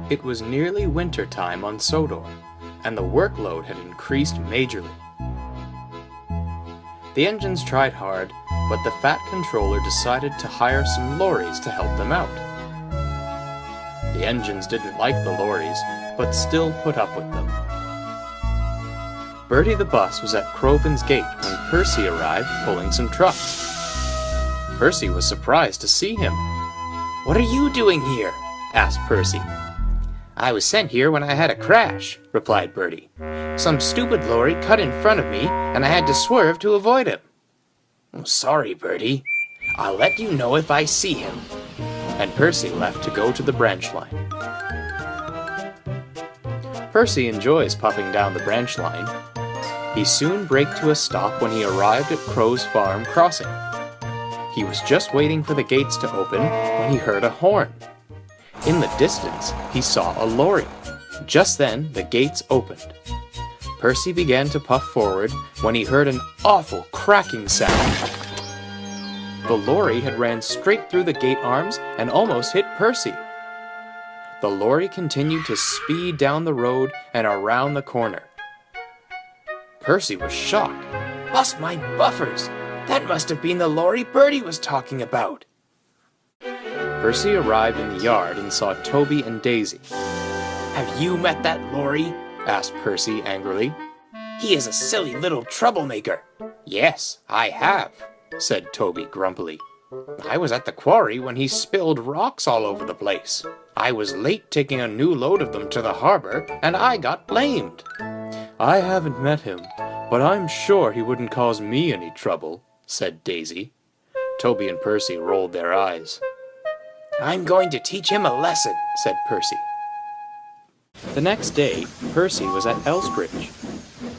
It was nearly winter time on Sodor, and the workload had increased majorly. The engines tried hard, but the Fat Controller decided to hire some lorries to help them out. The engines didn't like the lorries, but still put up with them. Bertie the bus was at Croven's gate when Percy arrived pulling some trucks. Percy was surprised to see him. "What are you doing here?" asked Percy. "I was sent here when I had a crash," replied Bertie. "Some stupid lorry cut in front of me, and I had to swerve to avoid him." "Sorry, Bertie. I'll let you know if I see him." And Percy left to go to the branch line. Percy enjoys puffing down the branch line. He soon braked to a stop when he arrived at Crow's Farm crossing. He was just waiting for the gates to open when he heard a horn. In the distance, he saw a lorry. Just then, the gates opened. Percy began to puff forward when he heard an awful cracking sound. The lorry had ran straight through the gate arms and almost hit Percy. The lorry continued to speed down the road and around the corner. Percy was shocked. "Bust my buffers! That must have been the lorry Bertie was talking about." Percy arrived in the yard and saw Toby and Daisy. "Have you met that lorry?" asked Percy angrily. "He is a silly little troublemaker." "Yes, I have," said Toby grumpily. "I was at the quarry when he spilled rocks all over the place. I was late taking a new load of them to the harbor, and I got blamed." "I haven't met him, but I'm sure he wouldn't cause me any trouble," said Daisy. Toby and Percy rolled their eyes. "I'm going to teach him a lesson," said Percy. The next day, Percy was at Elsbridge.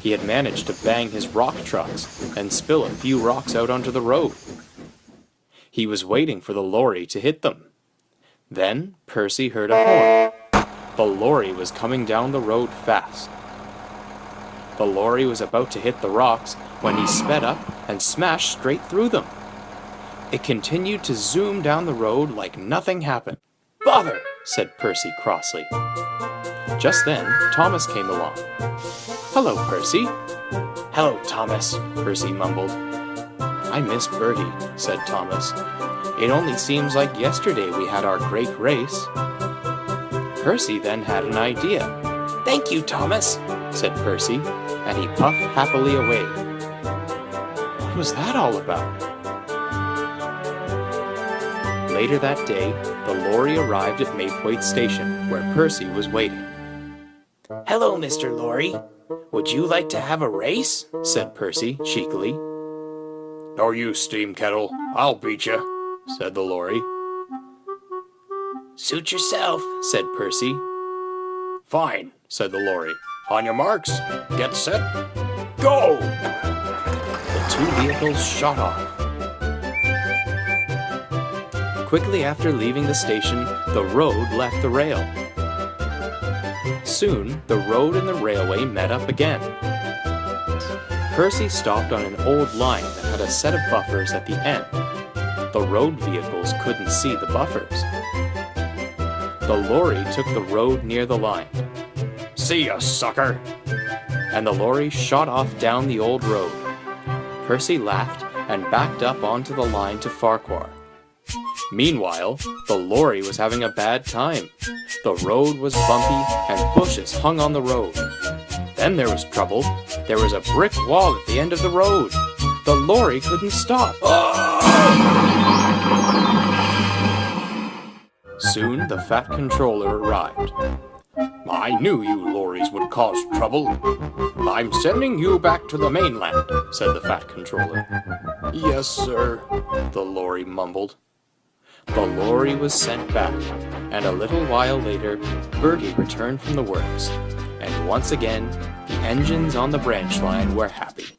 He had managed to bang his rock trucks and spill a few rocks out onto the road. He was waiting for the lorry to hit them. Then Percy heard a horn. The lorry was coming down the road fast. The lorry was about to hit the rocks when he sped up and smashed straight through them. It continued to zoom down the road like nothing happened. "Bother!" said Percy crossly. Just then, Thomas came along. "Hello, Percy." "Hello, Thomas," Percy mumbled. "I miss Bertie," said Thomas. "It only seems like yesterday we had our great race." Percy then had an idea. "Thank you, Thomas," said Percy, and he puffed happily away. What was that all about? Later that day, the lorry arrived at Maithwaite Station, where Percy was waiting. "Hello, Mr. Lorry. Would you like to have a race?" said Percy cheekily. "No use, Steam Kettle. I'll beat you," said the lorry. "Suit yourself," said Percy. "Fine," said the lorry. "On your marks, get set, go!" The two vehicles shot off. Quickly after leaving the station, the road left the rail. Soon, the road and the railway met up again. Percy stopped on an old line that had a set of buffers at the end. The road vehicles couldn't see the buffers. The lorry took the road near the line. "See ya, sucker!" And the lorry shot off down the old road. Percy laughed and backed up onto the line to Farquhar. Meanwhile, the lorry was having a bad time. The road was bumpy and bushes hung on the road. Then there was trouble. There was a brick wall at the end of the road. The lorry couldn't stop. Soon the Fat Controller arrived. "I knew you lorries would cause trouble. I'm sending you back to the mainland," said the Fat Controller. "Yes, sir," the lorry mumbled. The lorry was sent back, and a little while later, Bertie returned from the works, and once again, the engines on the branch line were happy.